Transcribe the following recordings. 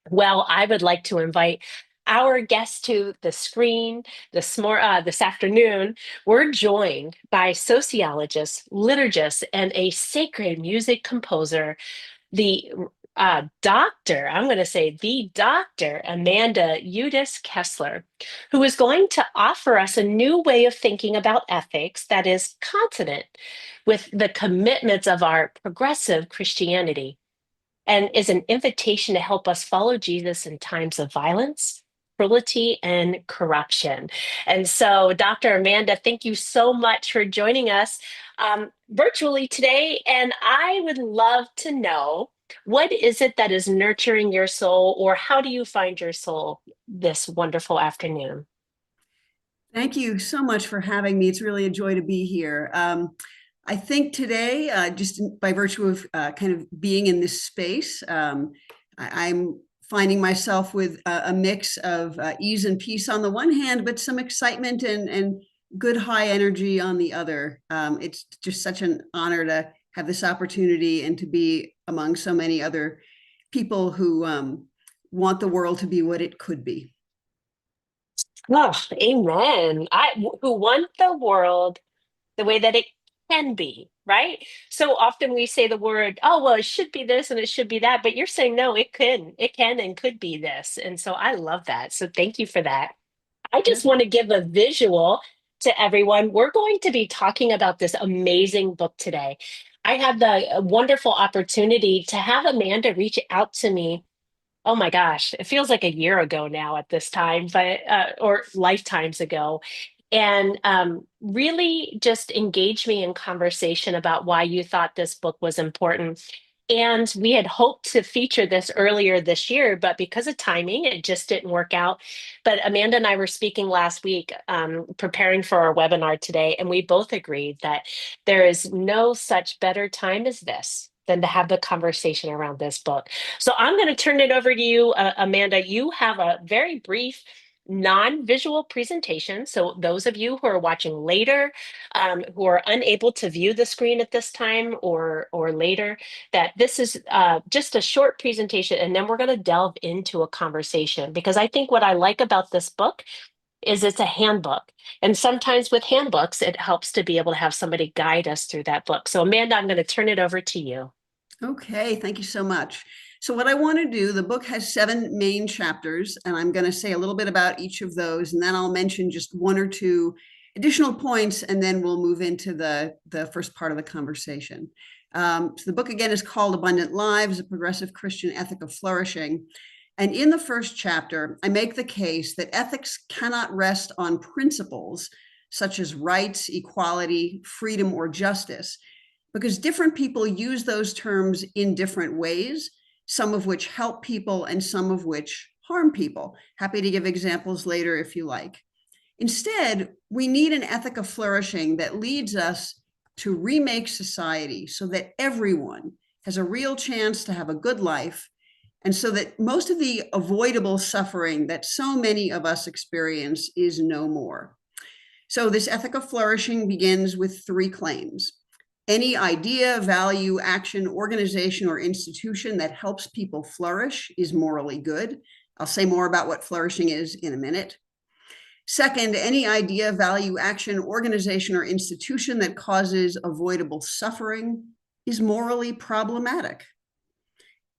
Well, I would like to invite our guests to the screen this afternoon. We're joined by sociologist, liturgist, and a sacred music composer, the I'm going to say the Dr. Amanda Udis-Kessler, who is going to offer us a new way of thinking about ethics that is consonant with the commitments of our progressive Christianity and is an invitation to help us follow Jesus in times of violence, cruelty, and corruption. And so, Dr. Amanda, thank you so much for joining us virtually today. And I would love to know, what is it that is nurturing your soul, or how do you find your soul this wonderful afternoon? Thank you so much for having me. It's really a joy to be here. I think today, just by virtue of kind of being in this space, I'm finding myself with a mix of ease and peace on the one hand, but some excitement and good high energy on the other. It's just such an honor to have this opportunity and to be among so many other people who want the world to be what it could be. Oh, amen. Who want the world the way that it can be, right? So often we say the word, oh, well, it should be this and it should be that, but you're saying no, it can and could be this. And so I love that. So thank you for that. I just want to give a visual to everyone. We're going to be talking about this amazing book today. I had the wonderful opportunity to have Amanda reach out to me. Oh my gosh, it feels like a year ago now at this time, but or lifetimes ago, and really just engage me in conversation about why you thought this book was important. And we had hoped to feature this earlier this year, but because of timing, it just didn't work out. But Amanda and I were speaking last week, preparing for our webinar today, and we both agreed that there is no such better time as this than to have the conversation around this book. So I'm going to turn it over to you, Amanda. You have a very brief non-visual presentation. So those of you who are watching later, who are unable to view the screen at this time or later, that this is just a short presentation, and then we're going to delve into a conversation. Because I think what I like about this book is it's a handbook. And sometimes with handbooks, it helps to be able to have somebody guide us through that book. So Amanda, I'm going to turn it over to you. Okay, thank you so much. So what I want to do, the book has 7 main chapters, and I'm going to say a little bit about each of those, and then I'll mention just one or two additional points, and then we'll move into the first part of the conversation. So the book again is called Abundant Lives, A Progressive Christian Ethic of Flourishing. And in the first chapter, I make the case that ethics cannot rest on principles such as rights, equality, freedom, or justice, because different people use those terms in different ways, some of which help people and some of which harm people. Happy to give examples later if you like. Instead, we need an ethic of flourishing that leads us to remake society so that everyone has a real chance to have a good life, and so that most of the avoidable suffering that so many of us experience is no more. So this ethic of flourishing begins with 3 claims. Any idea, value, action, organization, or institution that helps people flourish is morally good. I'll say more about what flourishing is in a minute. Second, any idea, value, action, organization, or institution that causes avoidable suffering is morally problematic.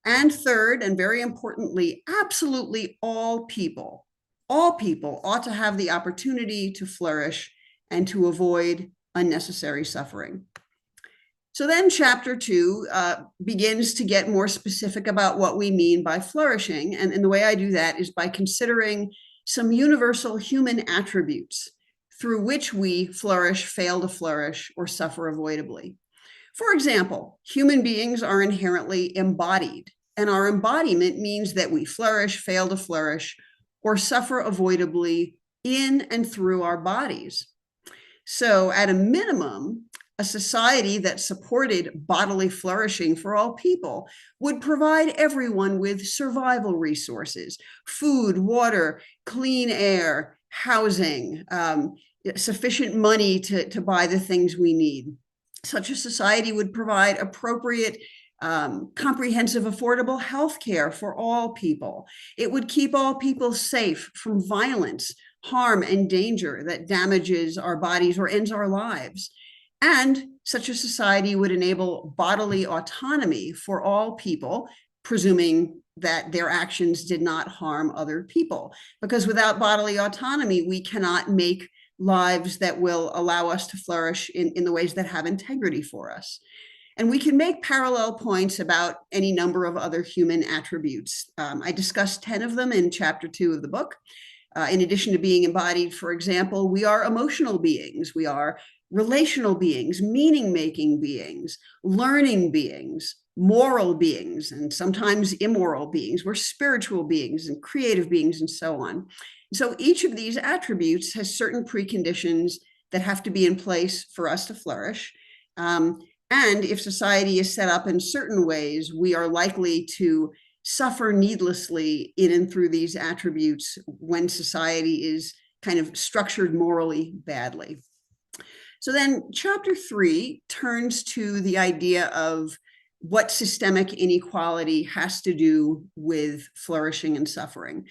And third, and very importantly, absolutely all people ought to have the opportunity to flourish and to avoid unnecessary suffering. So then chapter 2 begins to get more specific about what we mean by flourishing. And the way I do that is by considering some universal human attributes through which we flourish, fail to flourish, or suffer avoidably. For example, human beings are inherently embodied, and our embodiment means that we flourish, fail to flourish, or suffer avoidably in and through our bodies. So at a minimum, a society that supported bodily flourishing for all people would provide everyone with survival resources, food, water, clean air, housing, sufficient money to buy the things we need. Such a society would provide appropriate comprehensive, affordable health care for all people. It would keep all people safe from violence, harm, and danger that damages our bodies or ends our lives. And such a society would enable bodily autonomy for all people, presuming that their actions did not harm other people. Because without bodily autonomy, we cannot make lives that will allow us to flourish in the ways that have integrity for us. And we can make parallel points about any number of other human attributes. I discussed 10 of them in chapter 2 of the book. In addition to being embodied, for example, we are emotional beings, we are relational beings, meaning-making beings, learning beings, moral beings, and sometimes immoral beings. We're spiritual beings and creative beings and so on. So each of these attributes has certain preconditions that have to be in place for us to flourish. And if society is set up in certain ways, we are likely to suffer needlessly in and through these attributes when society is kind of structured morally badly. So then chapter 3 turns to the idea of what systemic inequality has to do with flourishing and suffering.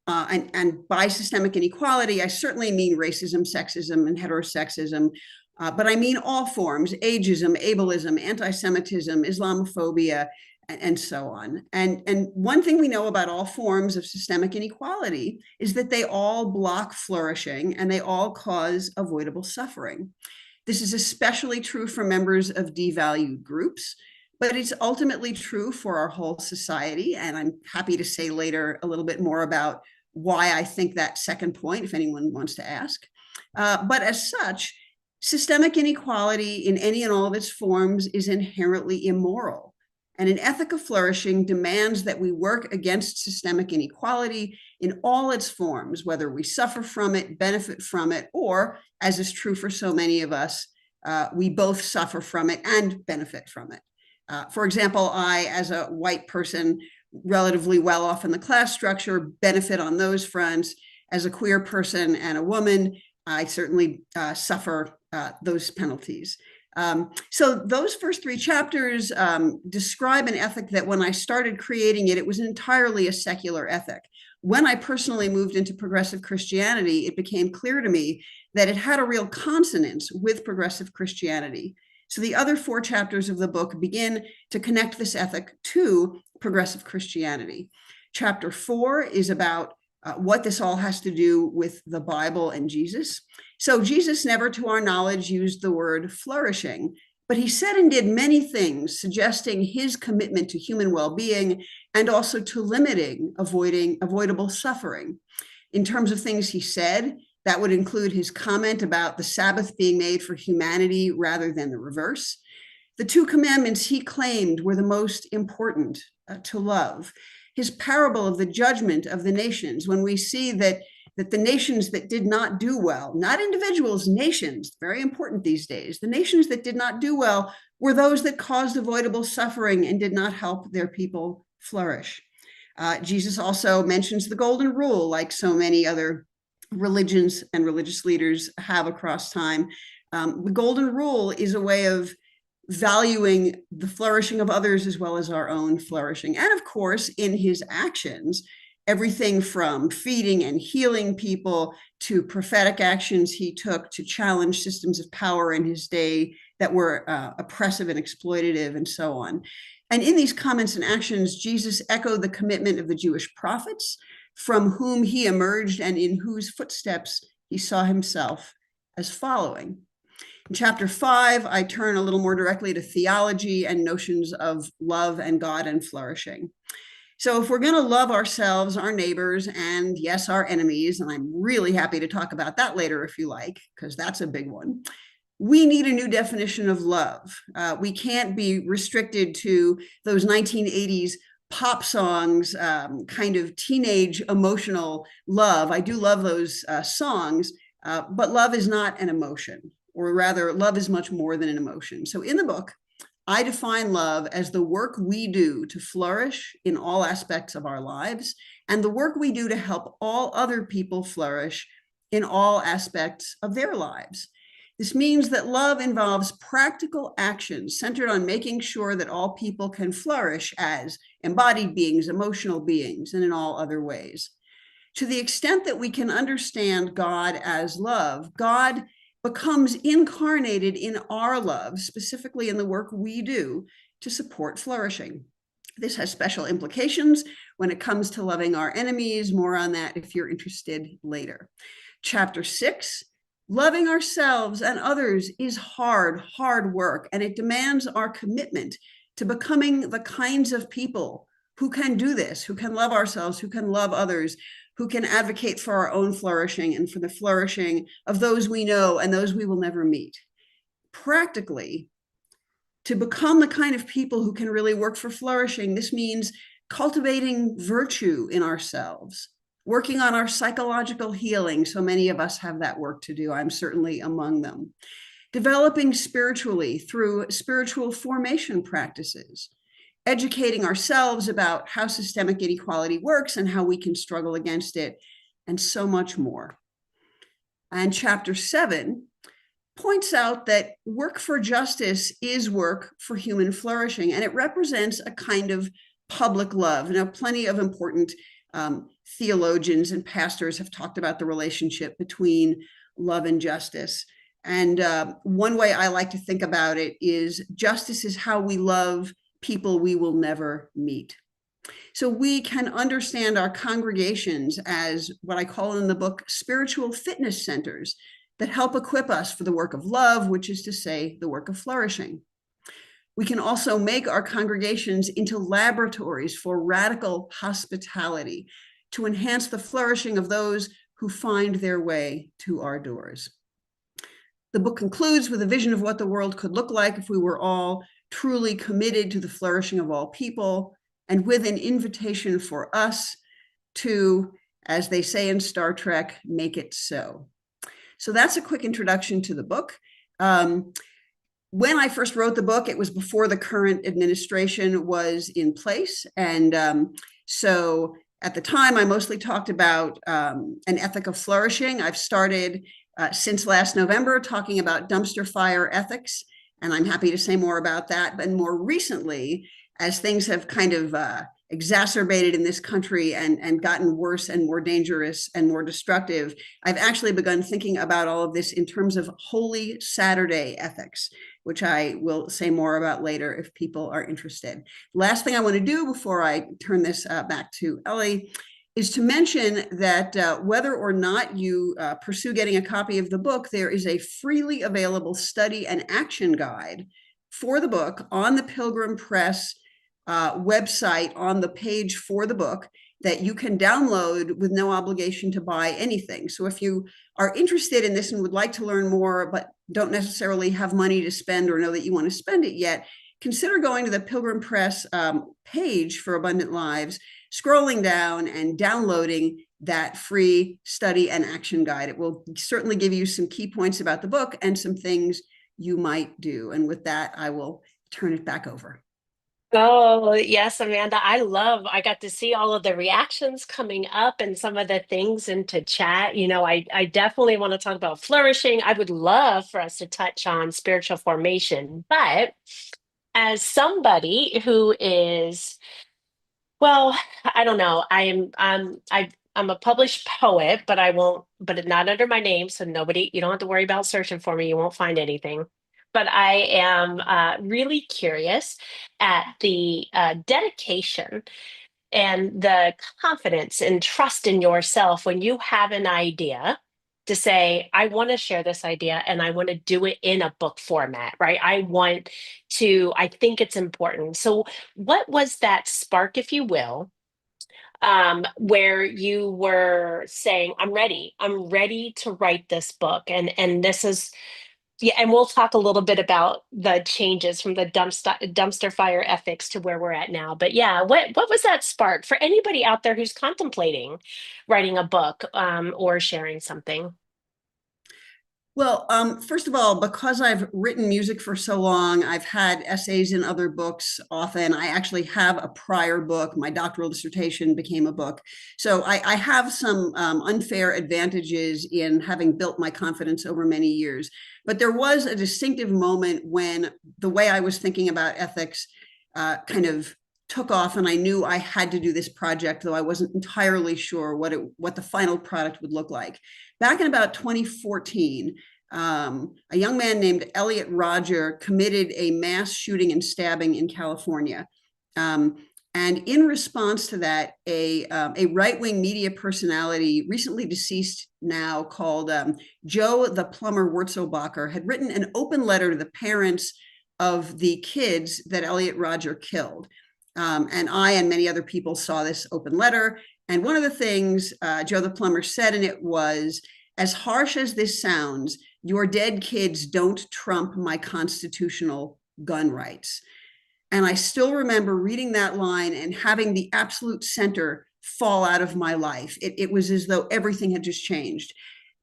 And by systemic inequality, I certainly mean racism, sexism, and heterosexism, but I mean all forms: ageism, ableism, anti-Semitism, Islamophobia, and so on. And one thing we know about all forms of systemic inequality is that they all block flourishing and they all cause avoidable suffering. This is especially true for members of devalued groups, but it's ultimately true for our whole society. And I'm happy to say later a little bit more about why I think that second point, if anyone wants to ask. But as such, systemic inequality in any and all of its forms is inherently immoral. And an ethic of flourishing demands that we work against systemic inequality in all its forms, whether we suffer from it, benefit from it, or, as is true for so many of us, we both suffer from it and benefit from it. For example, I, as a white person, relatively well off in the class structure, benefit on those fronts. As a queer person and a woman, I certainly suffer those penalties. So those first 3 chapters describe an ethic that when I started creating it, it was entirely a secular ethic. When I personally moved into progressive Christianity, it became clear to me that it had a real consonance with progressive Christianity. So the other 4 chapters of the book begin to connect this ethic to progressive Christianity. Chapter 4 is about what this all has to do with the Bible and Jesus. So Jesus never, to our knowledge, used the word flourishing, but he said and did many things suggesting his commitment to human well-being and also to limiting avoidable suffering. In terms of things he said, that would include his comment about the Sabbath being made for humanity rather than the reverse. The 2 commandments he claimed were the most important to love. His parable of the judgment of the nations, when we see that the nations that did not do well, not individuals, nations, very important these days, the nations that did not do well were those that caused avoidable suffering and did not help their people flourish. Jesus also mentions the golden rule, like so many other religions and religious leaders have across time. The golden rule is a way of valuing the flourishing of others as well as our own flourishing. And of course, in his actions, everything from feeding and healing people to prophetic actions he took to challenge systems of power in his day that were oppressive and exploitative and so on. And in these comments and actions, Jesus echoed the commitment of the Jewish prophets, from whom he emerged and in whose footsteps he saw himself as following. In chapter 5, I turn a little more directly to theology and notions of love and God and flourishing. So if we're going to love ourselves, our neighbors, and yes, our enemies, and I'm really happy to talk about that later if you like, because that's a big one, we need a new definition of love. We can't be restricted to those 1980s pop songs, kind of teenage emotional love. I do love those songs, but love is not an emotion, or rather, love is much more than an emotion. So in the book, I define love as the work we do to flourish in all aspects of our lives, and the work we do to help all other people flourish in all aspects of their lives. This means that love involves practical actions centered on making sure that all people can flourish as embodied beings, emotional beings, and in all other ways. To the extent that we can understand God as love, God becomes incarnated in our love, specifically in the work we do to support flourishing. This has special implications when it comes to loving our enemies. More on that if you're interested later. Chapter 6, loving ourselves and others is hard work, and it demands our commitment to becoming the kinds of people who can do this, who can love ourselves, who can love others, who can advocate for our own flourishing and for the flourishing of those we know and those we will never meet. Practically, to become the kind of people who can really work for flourishing, this means cultivating virtue in ourselves, working on our psychological healing. So many of us have that work to do. I'm certainly among them. Developing spiritually through spiritual formation practices, educating ourselves about how systemic inequality works and how we can struggle against it, and so much more. And chapter 7 points out that work for justice is work for human flourishing, and it represents a kind of public love. Now, plenty of important theologians and pastors have talked about the relationship between love and justice. And one way I like to think about it is justice is how we love people we will never meet. So we can understand our congregations as what I call in the book spiritual fitness centers that help equip us for the work of love, which is to say, the work of flourishing. We can also make our congregations into laboratories for radical hospitality to enhance the flourishing of those who find their way to our doors. The book concludes with a vision of what the world could look like if we were all truly committed to the flourishing of all people, and with an invitation for us to, as they say in Star Trek, make it so. So that's a quick introduction to the book. When I first wrote the book, it was before the current administration was in place. And so at the time, I mostly talked about an ethic of flourishing. I've started since last November talking about dumpster fire ethics, and I'm happy to say more about that. But more recently, as things have kind of exacerbated in this country and gotten worse and more dangerous and more destructive, I've actually begun thinking about all of this in terms of Holy Saturday ethics, which I will say more about later if people are interested. Last thing I want to do before I turn this back to Ellie is to mention that whether or not you pursue getting a copy of the book, there is a freely available study and action guide for the book on the Pilgrim Press website on the page for the book that you can download with no obligation to buy anything. So if you are interested in this and would like to learn more, but don't necessarily have money to spend or know that you want to spend it yet, consider going to the Pilgrim Press page for Abundant Lives, scrolling down and downloading that free study and action guide. It will certainly give you some key points about the book and some things you might do. And with that, I will turn it back over. Oh, yes, Amanda. I got to see all of the reactions coming up and some of the things into chat. I definitely want to talk about flourishing. I would love for us to touch on spiritual formation. But as somebody who is, well, I don't know, I'm a published poet, but I won't, but not under my name. So you don't have to worry about searching for me. You won't find anything. But I am really curious at the dedication and the confidence and trust in yourself when you have an idea to say, I want to share this idea and I want to do it in a book format, right? I think it's important. So, what was that spark, if you will, where you were saying, I'm ready to write this book. And this is, yeah, and we'll talk a little bit about the changes from the dumpster fire ethics to where we're at now. But yeah, what was that spark for anybody out there who's contemplating writing a book or sharing something? Well, first of all, because I've written music for so long, I've had essays in other books often. I actually have a prior book. My doctoral dissertation became a book. So I have some unfair advantages in having built my confidence over many years. But there was a distinctive moment when the way I was thinking about ethics kind of took off, and I knew I had to do this project, though I wasn't entirely sure what the final product would look like. Back in about 2014, a young man named Elliot Rodger committed a mass shooting and stabbing in California. And in response to that, a right-wing media personality, recently deceased now, called Joe the Plumber Wurzelbacher, had written an open letter to the parents of the kids that Elliot Rodger killed. And I and many other people saw this open letter. And one of the things Joe the Plumber said in it was, as harsh as this sounds, your dead kids don't trump my constitutional gun rights. And I still remember reading that line and having the absolute center fall out of my life. It was as though everything had just changed.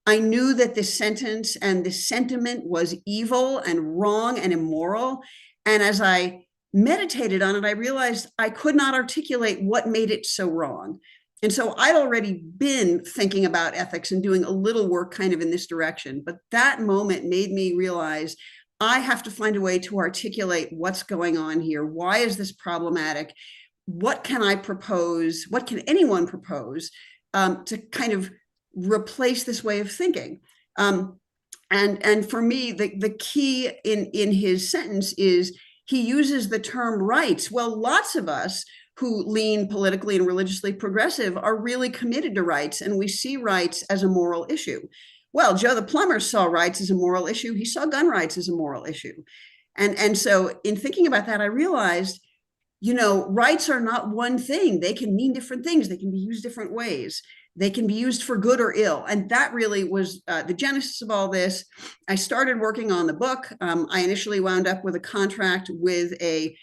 I knew that this sentence and this sentiment was evil and wrong and immoral. And as I meditated on it, I realized I could not articulate what made it so wrong. And so I'd already been thinking about ethics and doing a little work kind of in this direction. But that moment made me realize I have to find a way to articulate what's going on here. Why is this problematic? What can I propose? What can anyone propose to kind of replace this way of thinking? And for me, the key in his sentence is he uses the term rights. Well, lots of us who lean politically and religiously progressive are really committed to rights, and we see rights as a moral issue. Well, Joe the Plumber saw rights as a moral issue. He saw gun rights as a moral issue. And so in thinking about that, I realized, rights are not one thing. They can mean different things. They can be used different ways. They can be used for good or ill. And that really was the genesis of all this. I started working on the book. I initially wound up with a contract with a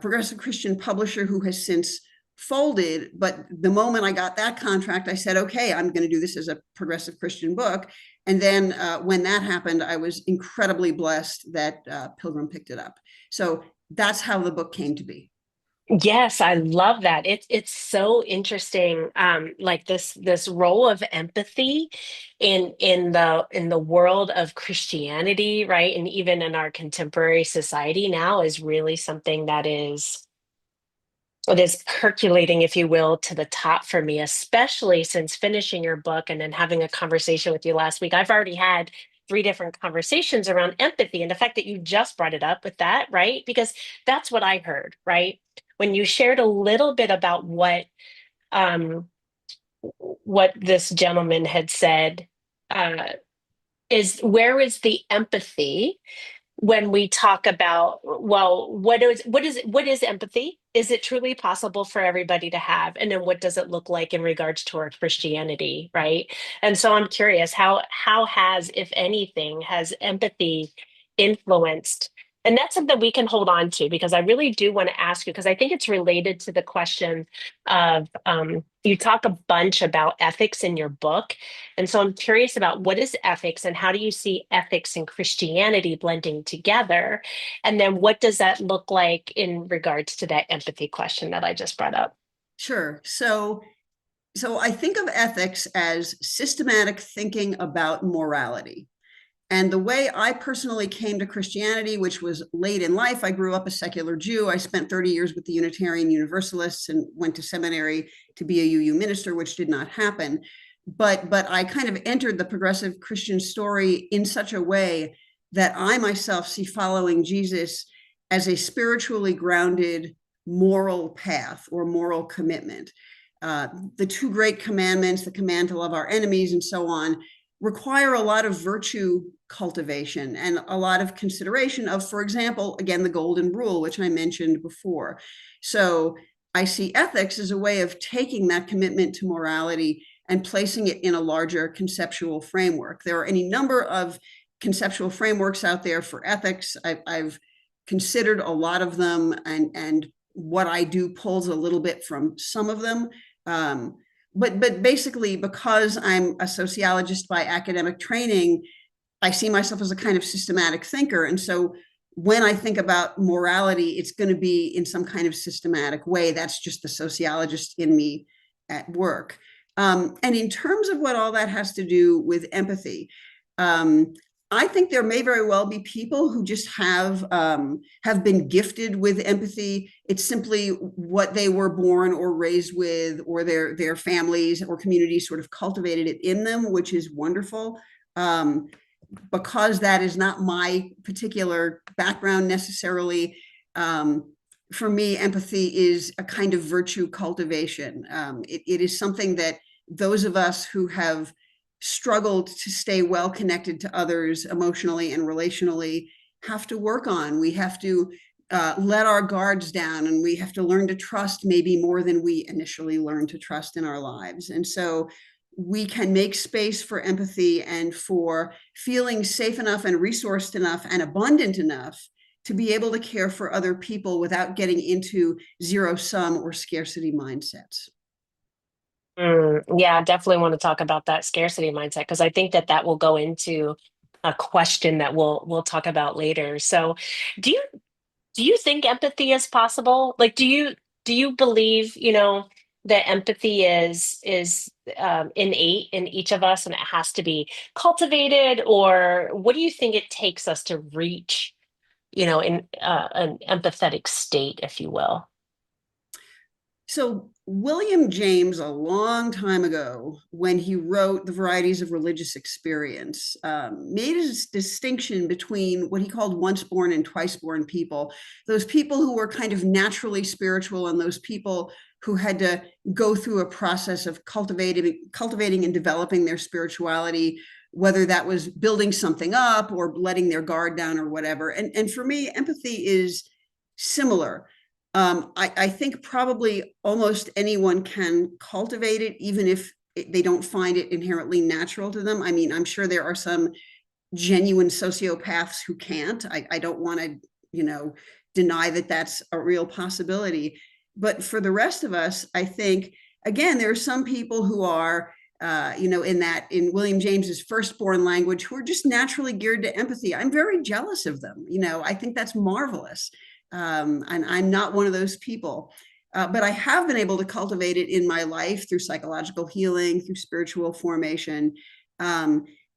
progressive Christian publisher who has since folded. But the moment I got that contract, I said, okay, I'm going to do this as a progressive Christian book. And then when that happened, I was incredibly blessed that Pilgrim picked it up. So that's how the book came to be. Yes, I love that. It's so interesting, like this role of empathy in the world of Christianity, right? And even in our contemporary society now is really something that is it is percolating, if you will, to the top for me, especially since finishing your book and then having a conversation with you last week. I've already had three different conversations around empathy, and the fact that you just brought it up with that, right? Because that's what I heard, right? When you shared a little bit about um, what this gentleman had said, uh, is where is the empathy when we talk about, well, what is empathy? Is it truly possible for everybody to have? And then what does it look like in regards to our Christianity, right? And so I'm curious, how has, if anything, has empathy influenced? And that's something we can hold on to, because I really do want to ask you, because I think it's related to the question of, you talk a bunch about ethics in your book. And so I'm curious about, what is ethics and how do you see ethics and Christianity blending together? And then what does that look like in regards to that empathy question that I just brought up? Sure. So I think of ethics as systematic thinking about morality. And the way I personally came to Christianity, which was late in life, I grew up a secular Jew. I spent 30 years with the Unitarian Universalists and went to seminary to be a UU minister, which did not happen. But I kind of entered the progressive Christian story in such a way that I myself see following Jesus as a spiritually grounded moral path or moral commitment. The two great commandments, the command to love our enemies and so on, require a lot of virtue cultivation and a lot of consideration of, for example, again, the golden rule, which I mentioned before. So I see ethics as a way of taking that commitment to morality and placing it in a larger conceptual framework. There are any number of conceptual frameworks out there for ethics. I've considered a lot of them, and what I do pulls a little bit from some of them. But basically, because I'm a sociologist by academic training, I see myself as a kind of systematic thinker. And so when I think about morality, it's going to be in some kind of systematic way. That's just the sociologist in me at work. And in terms of what all that has to do with empathy, I think there may very well be people who just have been gifted with empathy. It's simply what they were born or raised with, or their families or communities sort of cultivated it in them, which is wonderful. Because that is not my particular background necessarily. For me, empathy is a kind of virtue cultivation. It is something that those of us who have struggled to stay well connected to others emotionally and relationally have to work on. We have to let our guards down, and we have to learn to trust maybe more than we initially learned to trust in our lives. And so we can make space for empathy and for feeling safe enough and resourced enough and abundant enough to be able to care for other people without getting into zero sum or scarcity mindsets. Yeah, I definitely want to talk about that scarcity mindset because I think that that will go into a question that we'll talk about later. So, do you do you think empathy is possible? Like, do you believe, that empathy is innate in each of us and it has to be cultivated, or what do you think it takes us to reach, in an empathetic state, if you will? So, William James, a long time ago, when he wrote The Varieties of Religious Experience, made a distinction between what he called once born and twice born people, those people who were kind of naturally spiritual, and those people who had to go through a process of cultivating and developing their spirituality, whether that was building something up or letting their guard down or whatever. And for me, empathy is similar. I think probably almost anyone can cultivate it, even if they don't find it inherently natural to them. I mean, I'm sure there are some genuine sociopaths who can't. I don't want to, deny that that's a real possibility. But for the rest of us, I think, again, there are some people who are, in William James's firstborn language, who are just naturally geared to empathy. I'm very jealous of them. I think that's marvelous. And I'm not one of those people. But I have been able to cultivate it in my life through psychological healing, through spiritual formation.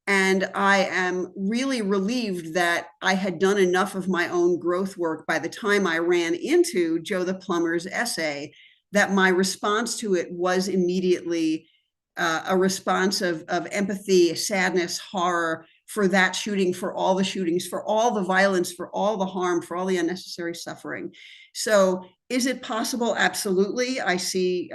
And I am really relieved that I had done enough of my own growth work by the time I ran into Joe the Plumber's essay, that my response to it was immediately a response of empathy, sadness, horror for that shooting, for all the shootings, for all the violence, for all the harm, for all the unnecessary suffering. So is it possible? Absolutely. I see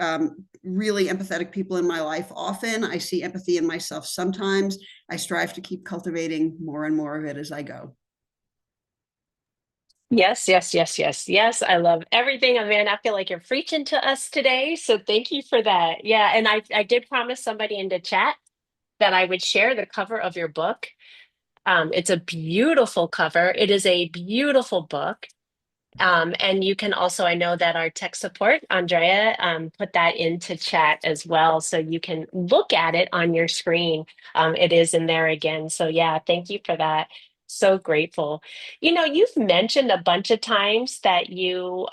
really empathetic people in my life often. I see empathy in myself sometimes. I strive to keep cultivating more and more of it as I go. Yes, yes, yes, yes, yes. I love everything, Amanda. I feel like you're preaching to us today. So thank you for that. Yeah. And I did promise somebody in the chat that I would share the cover of your book. It's a beautiful cover. It is a beautiful book. And you can also, I know that our tech support, Andrea, put that into chat as well. So you can look at it on your screen. It is in there again. So yeah, thank you for that. So grateful. You've mentioned a bunch of times that you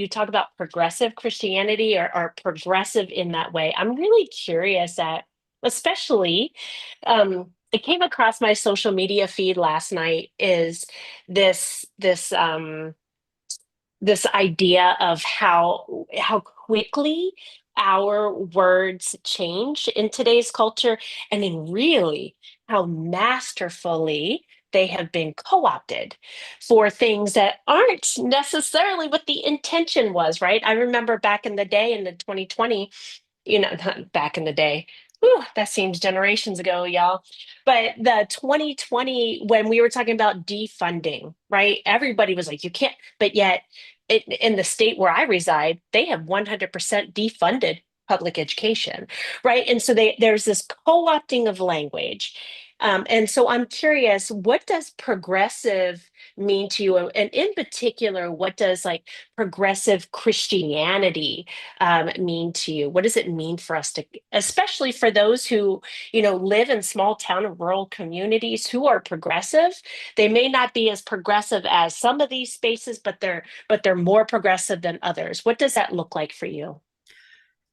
talk about progressive Christianity, or progressive in that way. I'm really curious at, especially, it came across my social media feed last night, is this idea of how quickly our words change in today's culture, and then really how masterfully they have been co-opted for things that aren't necessarily what the intention was, right? I remember back in the day, in the 2020, back in the day. Whew, that seems generations ago, y'all. But the 2020, when we were talking about defunding, right? Everybody was like, you can't, but yet in the state where I reside, they have 100% defunded public education, right? And so there's this co-opting of language. And so I'm curious, what does progressive mean to you? And in particular, what does like progressive Christianity mean to you? What does it mean for us to, especially for those who, live in small town and rural communities who are progressive? They may not be as progressive as some of these spaces, but they're more progressive than others. What does that look like for you?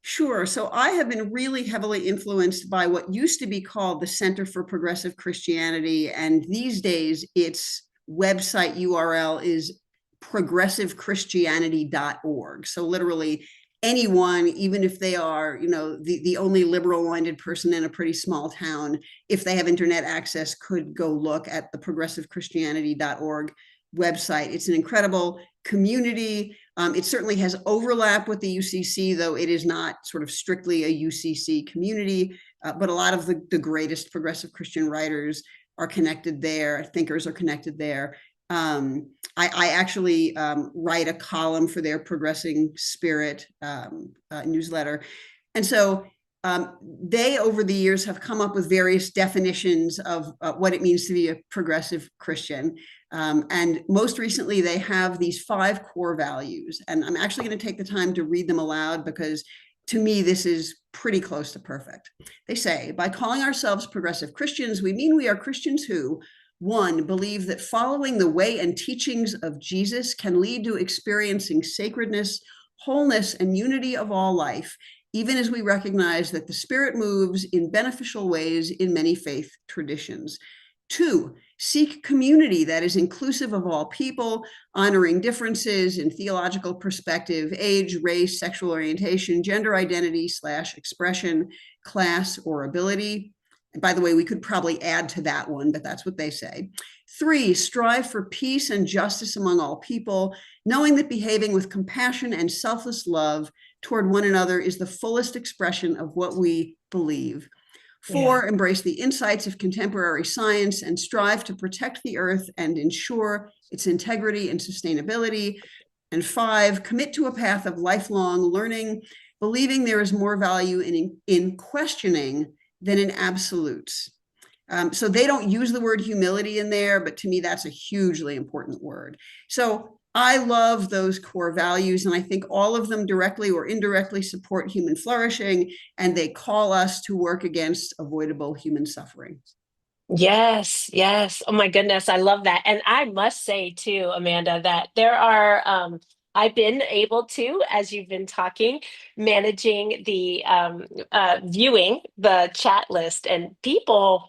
Sure. So I have been really heavily influenced by what used to be called the Center for Progressive Christianity. And these days, its website URL is progressivechristianity.org. So literally anyone, even if they are, the only liberal-minded person in a pretty small town, if they have internet access, could go look at the progressivechristianity.org website. It's an incredible community. It certainly has overlap with the UCC, though it is not sort of strictly a UCC community, but a lot of the greatest progressive Christian writers are connected there, thinkers are connected there. I actually write a column for their Progressing Spirit newsletter. And so they, over the years, have come up with various definitions of what it means to be a progressive Christian. And most recently, they have these 5 core values. And I'm actually going to take the time to read them aloud because to me, this is pretty close to perfect. They say, by calling ourselves progressive Christians, we mean we are Christians who, 1, believe that following the way and teachings of Jesus can lead to experiencing sacredness, wholeness, and unity of all life, even as we recognize that the Spirit moves in beneficial ways in many faith traditions. 2, seek community that is inclusive of all people, honoring differences in theological perspective, age, race, sexual orientation, gender identity / expression, class, or ability. And by the way, we could probably add to that one, but that's what they say. 3, strive for peace and justice among all people, knowing that behaving with compassion and selfless love toward one another is the fullest expression of what we believe. 4, embrace the insights of contemporary science and strive to protect the earth and ensure its integrity and sustainability. And 5, commit to a path of lifelong learning, believing there is more value in questioning than in absolutes. So they don't use the word humility in there, but to me, that's a hugely important word. So I love those core values, and I think all of them directly or indirectly support human flourishing, and they call us to work against avoidable human suffering. Yes, yes. Oh my goodness, I love that. And I must say too, Amanda, that I've been able to, as you've been talking, managing the viewing the chat list, and people,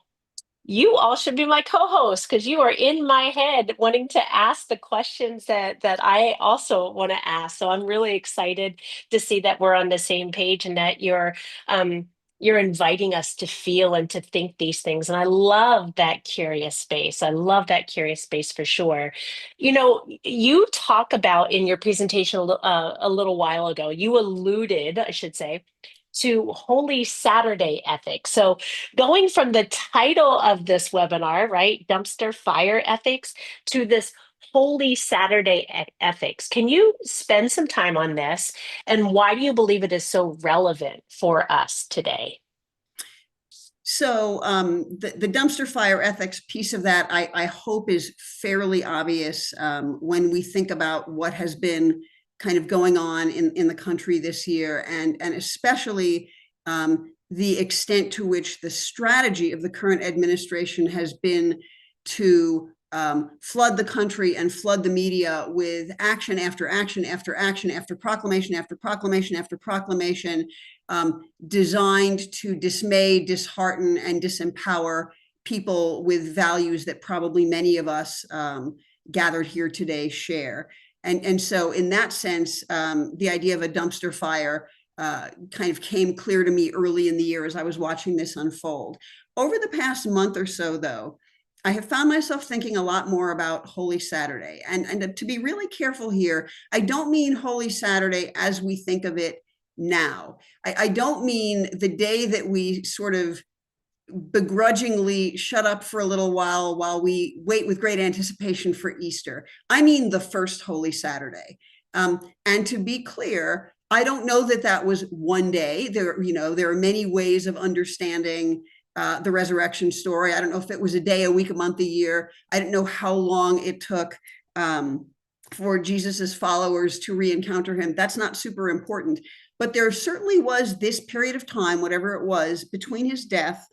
you all should be my co-host because you are in my head wanting to ask the questions that I also want to ask. So I'm really excited to see that we're on the same page and that you're inviting us to feel and to think these things. And I love that curious space. I love that curious space for sure. You talk about in your presentation a little while ago, you alluded, I should say, to Holy Saturday ethics. So going from the title of this webinar, right, dumpster fire ethics, to this Holy Saturday ethics. Can you spend some time on this and why do you believe it is so relevant for us today? So the dumpster fire ethics piece of that, I hope is fairly obvious when we think about what has been kind of going on in the country this year, and especially the extent to which the strategy of the current administration has been to flood the country and flood the media with action after action after action after proclamation after proclamation after proclamation, designed to dismay, dishearten, and disempower people with values that probably many of us gathered here today share. And so in that sense, the idea of a dumpster fire kind of came clear to me early in the year as I was watching this unfold. Over the past month or so, though, I have found myself thinking a lot more about Holy Saturday. And to be really careful here, I don't mean Holy Saturday as we think of it now. I don't mean the day that we sort of begrudgingly shut up for a little while we wait with great anticipation for Easter. I mean the first Holy Saturday. And to be clear, I don't know that that was one day. There are many ways of understanding the resurrection story. I don't know if it was a day, a week, a month, a year. I didn't know how long it took for Jesus's followers to re-encounter him. That's not super important. But there certainly was this period of time, whatever it was, between his death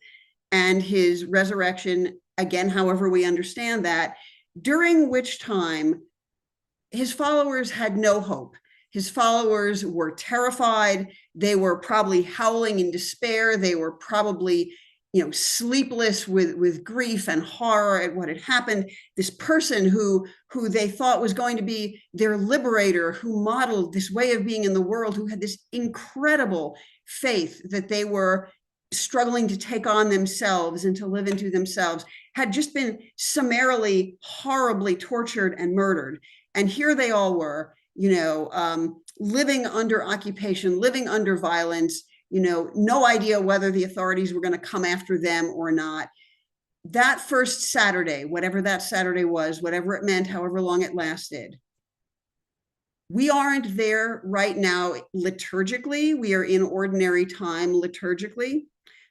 and his resurrection, again, however we understand that, during which time his followers had no hope. His followers were terrified. They were probably howling in despair. They were probably, sleepless with grief and horror at what had happened. This person who they thought was going to be their liberator, who modeled this way of being in the world, who had this incredible faith that they were struggling to take on themselves and to live into themselves, had just been summarily, horribly tortured and murdered. And here they all were, living under occupation, living under violence, no idea whether the authorities were going to come after them or not. That first Saturday, whatever that Saturday was, whatever it meant, however long it lasted, we aren't there right now liturgically. We are in ordinary time liturgically.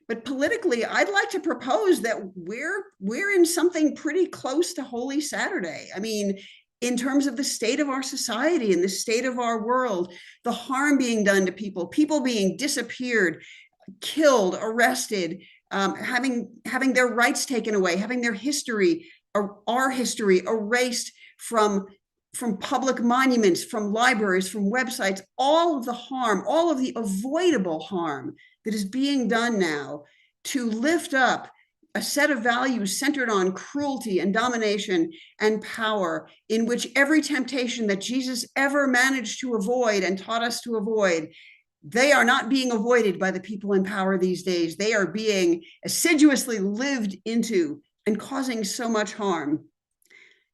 But politically, I'd like to propose that we're in something pretty close to Holy Saturday. I mean, in terms of the state of our society and the state of our world, the harm being done to people being disappeared, killed, arrested, having their rights taken away, having their history, our history erased from public monuments, from libraries, from websites, all of the harm, all of the avoidable harm that is being done now to lift up a set of values centered on cruelty and domination and power, in which every temptation that Jesus ever managed to avoid and taught us to avoid, they are not being avoided by the people in power these days. They are being assiduously lived into and causing so much harm.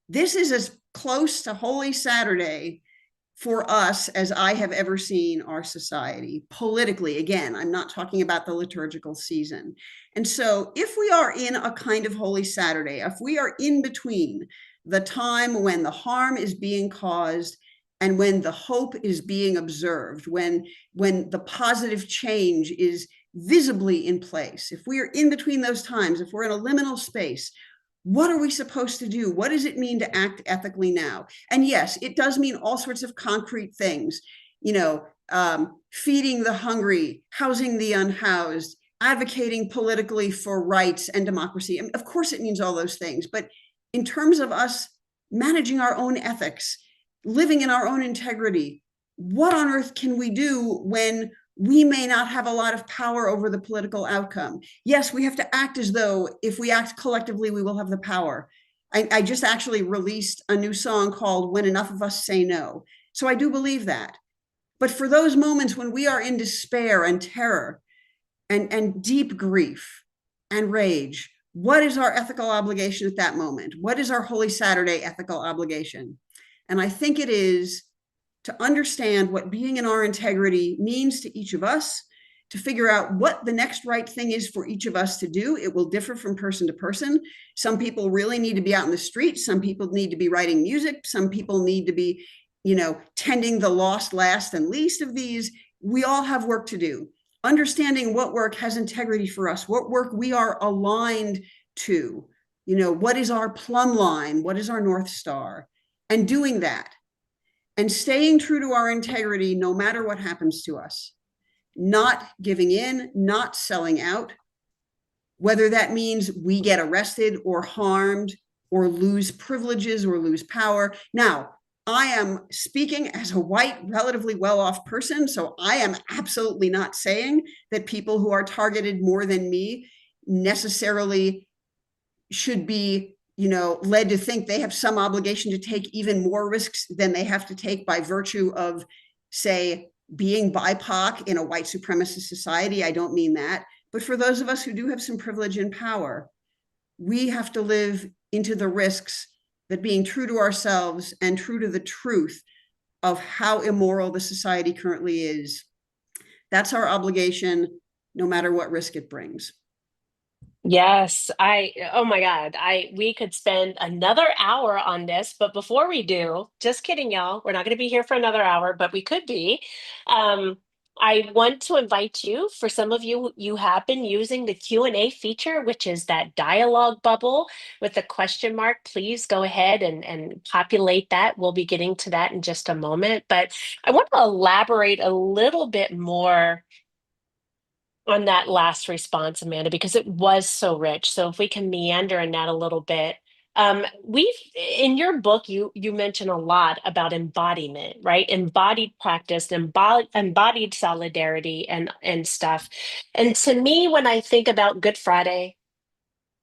This is as close to Holy Saturday for us as I have ever seen our society politically. Again, I'm not talking about the liturgical season. And so if we are in a kind of Holy Saturday, if we are in between the time when the harm is being caused and when the hope is being observed, when the positive change is visibly in place, if we are in between those times, if we're in a liminal space, what are we supposed to do? What does it mean to act ethically now? And yes, it does mean all sorts of concrete things, feeding the hungry, housing the unhoused, advocating politically for rights and democracy. I mean, of course, it means all those things. But in terms of us managing our own ethics, living in our own integrity, what on earth can we do when we may not have a lot of power over the political outcome? Yes, we have to act as though if we act collectively, we will have the power. I just actually released a new song called When Enough of Us Say No. So I do believe that. But for those moments when we are in despair and terror and deep grief and rage, what is our ethical obligation at that moment? What is our Holy Saturday ethical obligation? And I think it is to understand what being in our integrity means to each of us, to figure out what the next right thing is for each of us to do. It will differ from person to person. Some people really need to be out in the streets. Some people need to be writing music. Some people need to be, tending the lost last and least of these. We all have work to do. Understanding what work has integrity for us, what work we are aligned to, what is our plumb line, what is our North Star, and doing that. And staying true to our integrity no matter what happens to us, not giving in, not selling out, whether that means we get arrested or harmed or lose privileges or lose power. Now, I am speaking as a white, relatively well-off person, so I am absolutely not saying that people who are targeted more than me necessarily should be led to think they have some obligation to take even more risks than they have to take by virtue of, say, being BIPOC in a white supremacist society. I don't mean that. But for those of us who do have some privilege and power, we have to live into the risks that being true to ourselves and true to the truth of how immoral the society currently is, that's our obligation, no matter what risk it brings. Yes, oh my God, we could spend another hour on this, but before we do, just kidding, y'all, we're not going to be here for another hour, but we could be. Um, I want to invite you, for some of you, you have been using the Q&A feature, which is that dialogue bubble with a question mark. Please go ahead and populate that. We'll be getting to that in just a moment. But I want to elaborate a little bit more on that last response, Amanda, because it was so rich. So if we can meander in that a little bit. We've in your book, you mention a lot about embodiment, right? Embodied practice, embodied solidarity and stuff. And to me, when I think about Good Friday,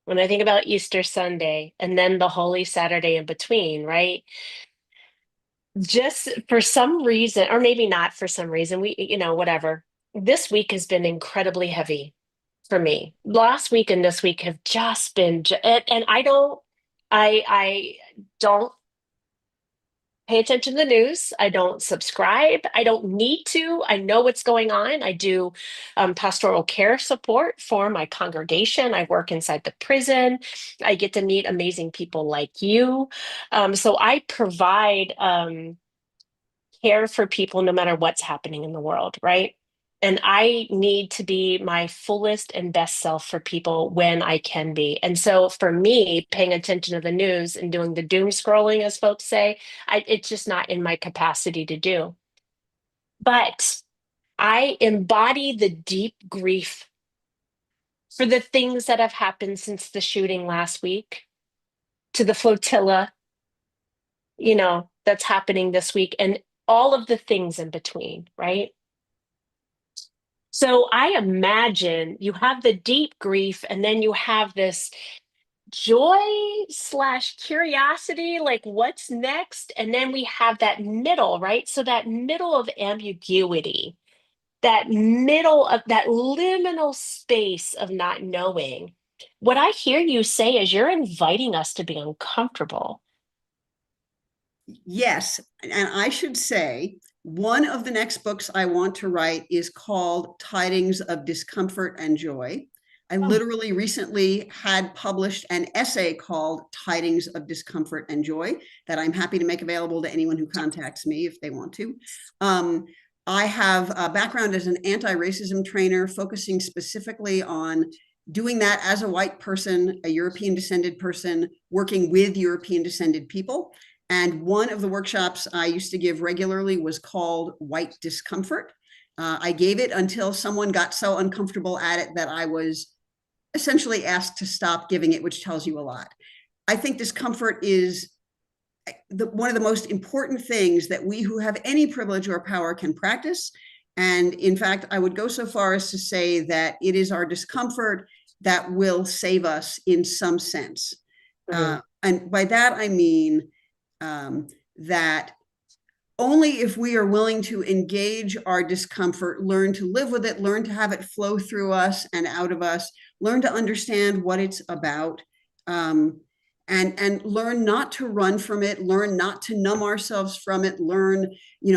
when I think about Easter Sunday, and then the Holy Saturday in between, right? Just for some reason, or maybe not for some reason, whatever. This week has been incredibly heavy for me. Last week and this week have just been, and I don't pay attention to the news. I don't subscribe. I don't need to. I know what's going on. I do pastoral care support for my congregation. I work inside the prison. I get to meet amazing people like you. So I provide care for people no matter what's happening in the world, right? And I need to be my fullest and best self for people when I can be. And so for me, paying attention to the news and doing the doom scrolling, as folks say, it's just not in my capacity to do. But I embody the deep grief for the things that have happened since the shooting last week, to the flotilla, that's happening this week, and all of the things in between, right? So I imagine you have the deep grief and then you have this joy slash curiosity, like what's next? And then we have that middle, right? So that middle of ambiguity, that middle of that liminal space of not knowing. What I hear you say is you're inviting us to be uncomfortable. Yes, and I should say one of the next books I want to write is called Tidings of Discomfort and Joy. I Oh. literally recently had published an essay called Tidings of Discomfort and Joy that I'm happy to make available to anyone who contacts me if they want to. I have a background as an anti-racism trainer, focusing specifically on doing that as a white person, a European descended person, working with European descended people. And one of the workshops I used to give regularly was called White Discomfort. I gave it until someone got so uncomfortable at it that I was essentially asked to stop giving it, which tells you a lot. I think discomfort is one of the most important things that we who have any privilege or power can practice. And in fact, I would go so far as to say that it is our discomfort that will save us in some sense. Mm. And by that, I mean that only if we are willing to engage our discomfort, learn to live with it, learn to have it flow through us and out of us, learn to understand what it's about, and learn not to run from it, learn not to numb ourselves from it, learn,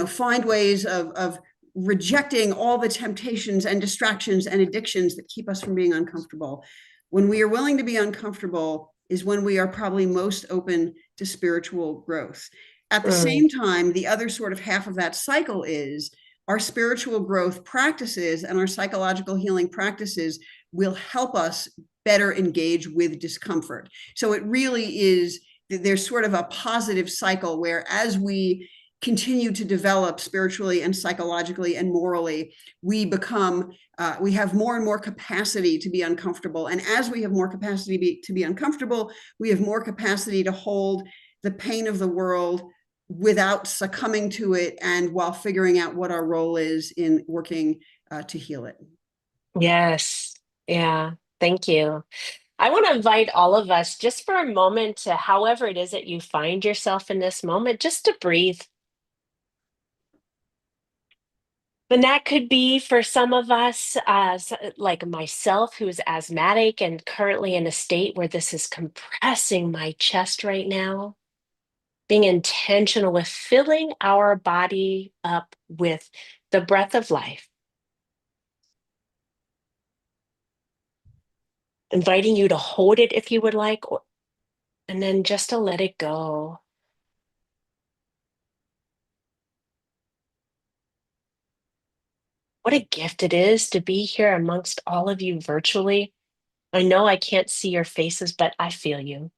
find ways of rejecting all the temptations and distractions and addictions that keep us from being uncomfortable. When we are willing to be uncomfortable is when we are probably most open to spiritual growth. At the Mm. same time, the other sort of half of that cycle is our spiritual growth practices and our psychological healing practices will help us better engage with discomfort. So it really is, there's sort of a positive cycle where as we continue to develop spiritually and psychologically and morally, we have more and more capacity to be uncomfortable. And as we have more capacity to be uncomfortable, we have more capacity to hold the pain of the world without succumbing to it and while figuring out what our role is in working to heal it. Yes. Yeah. Thank you. I want to invite all of us just for a moment to, however it is that you find yourself in this moment, just to breathe. And that could be for some of us, like myself, who's asthmatic and currently in a state where this is compressing my chest right now. Being intentional with filling our body up with the breath of life, inviting you to hold it if you would like, and then just to let it go. What a gift it is to be here amongst all of you virtually. I know I can't see your faces, but I feel you.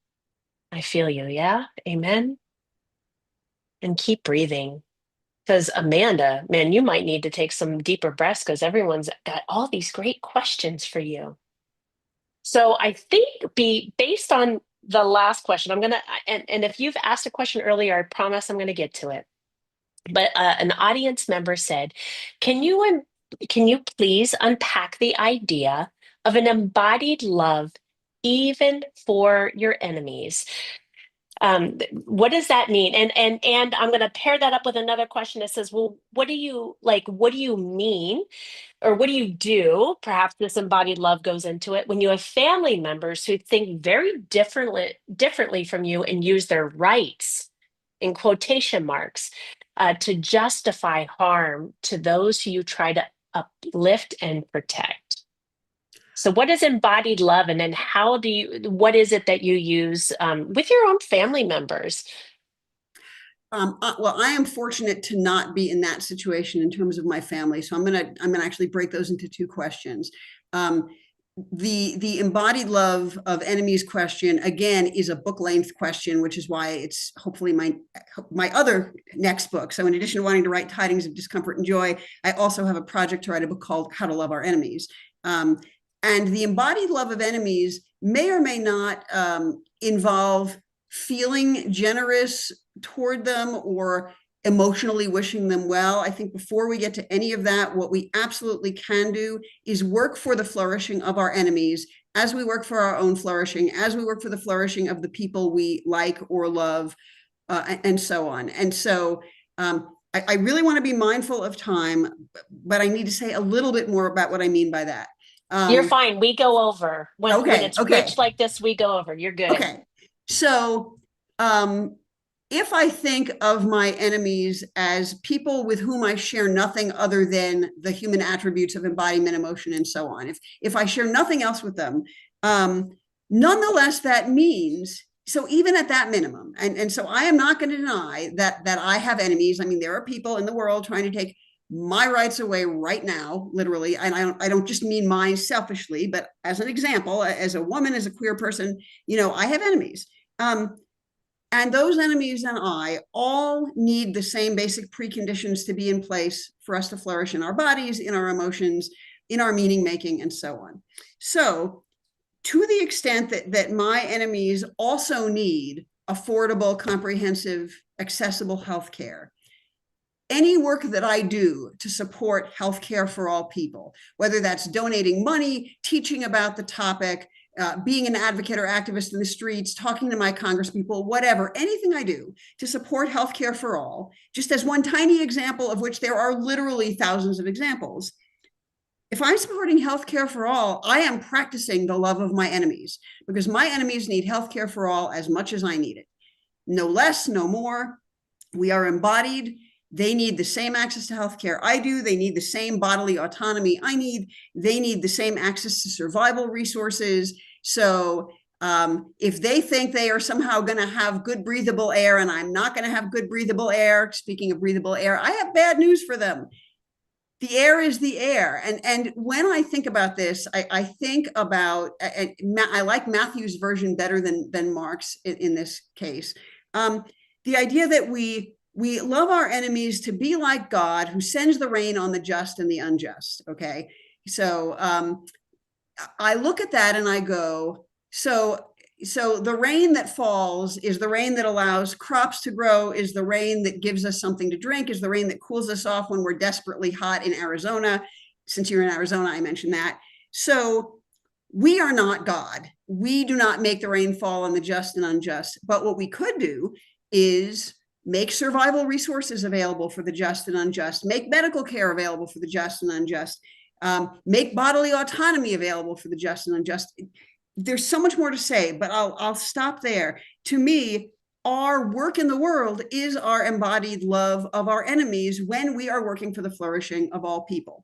I feel you. Yeah. Amen. And keep breathing. Because Amanda, man, you might need to take some deeper breaths because everyone's got all these great questions for you. So I think based on the last question, I'm gonna and if you've asked a question earlier, I promise I'm gonna get to it. But an audience member said, "Can can you please unpack the idea of an embodied love, even for your enemies?" What does that mean? And I'm going to pair that up with another question that says, "Well, what do you like? What do you mean, or what do you do?" Perhaps this embodied love goes into it when you have family members who think very differently from you and use their rights in quotation marks to justify harm to those who you try to uplift and protect. So, what is embodied love, and then what is it that you use with your own family members? Well, I am fortunate to not be in that situation in terms of my family, so I'm gonna actually break those into two questions. Um, the embodied love of enemies question again is a book length question, which is why it's hopefully my other next book. So in addition to wanting to write Tidings of Discomfort and Joy, I also have a project to write a book called How to Love Our Enemies. And the embodied love of enemies may or may not involve feeling generous toward them or emotionally wishing them well. I think before we get to any of that, what we absolutely can do is work for the flourishing of our enemies as we work for our own flourishing, as we work for the flourishing of the people we like or love, and so on. And so I really want to be mindful of time, but I need to say a little bit more about what I mean by that. You're fine. We go over when Okay, it's okay, rich like this. We go over. You're good. okay. So um, if I think of my enemies as people with whom I share nothing other than the human attributes of embodiment, emotion, and so on, if I share nothing else with them, um, nonetheless, that means so even at that minimum, and so I am not going to deny that I have enemies. I mean, there are people in the world trying to take my rights away right now, literally, and I don't just mean mine selfishly, but as an example, as a woman, as a queer person, I have enemies. And those enemies and I all need the same basic preconditions to be in place for us to flourish in our bodies, in our emotions, in our meaning making, and so on. So, to the extent that my enemies also need affordable, comprehensive, accessible healthcare, any work that I do to support healthcare for all people, whether that's donating money, teaching about the topic, being an advocate or activist in the streets, talking to my congresspeople, whatever, anything I do to support healthcare for all, just as one tiny example of which there are literally thousands of examples. If I'm supporting healthcare for all, I am practicing the love of my enemies because my enemies need healthcare for all as much as I need it. No less, no more. We are embodied. They need the same access to healthcare I do. They need the same bodily autonomy I need. They need the same access to survival resources. So if they think they are somehow going to have good breathable air and I'm not going to have good breathable air, speaking of breathable air, I have bad news for them. The air is the air. And when I think about this, I think about, I like Matthew's version better than Mark's in this case. The idea that we love our enemies to be like God who sends the rain on the just and the unjust. Okay. So I look at that and I go, so the rain that falls is the rain that allows crops to grow, is the rain that gives us something to drink, is the rain that cools us off when we're desperately hot in Arizona. Since you're in Arizona, I mentioned that. So we are not God. We do not make the rain fall on the just and unjust. But what we could do is make survival resources available for the just and unjust, make medical care available for the just and unjust, make bodily autonomy available for the just and unjust. There's so much more to say, but I'll stop there. To me, our work in the world is our embodied love of our enemies when we are working for the flourishing of all people.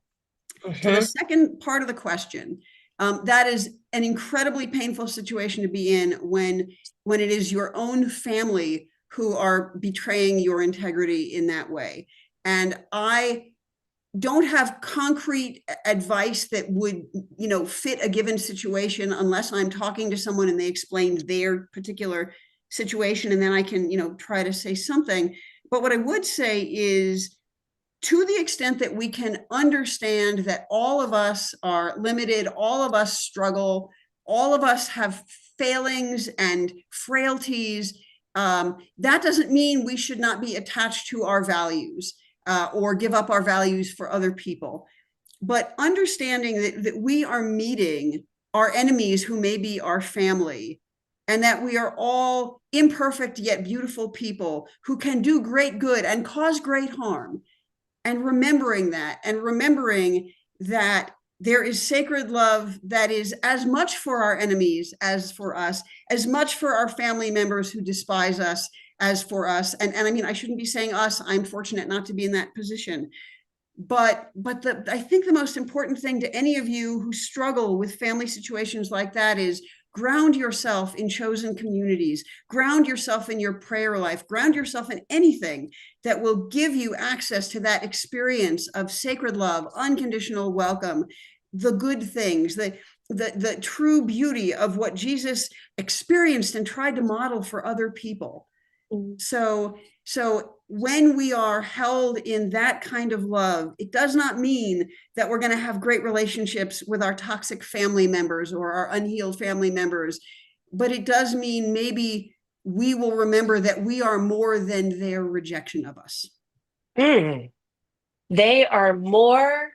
To the second part of the question, that is an incredibly painful situation to be in when it is your own family who are betraying your integrity in that way. And I don't have concrete advice that would, fit a given situation unless I'm talking to someone and they explain their particular situation, and then I can, try to say something. But what I would say is, to the extent that we can understand that all of us are limited, all of us struggle, all of us have failings and frailties, that doesn't mean we should not be attached to our values, or give up our values for other people. But understanding that we are meeting our enemies who may be our family, and that we are all imperfect yet beautiful people who can do great good and cause great harm. And remembering that, and remembering that there is sacred love that is as much for our enemies as for us, as much for our family members who despise us as for us. And I mean, I shouldn't be saying us. I'm fortunate not to be in that position. But I think the most important thing to any of you who struggle with family situations like that is ground yourself in chosen communities, ground yourself in your prayer life, ground yourself in anything that will give you access to that experience of sacred love, unconditional welcome, the good things, the true beauty of what Jesus experienced and tried to model for other people. So when we are held in that kind of love, it does not mean that we're going to have great relationships with our toxic family members or our unhealed family members, but it does mean maybe we will remember that we are more than their rejection of us. They are more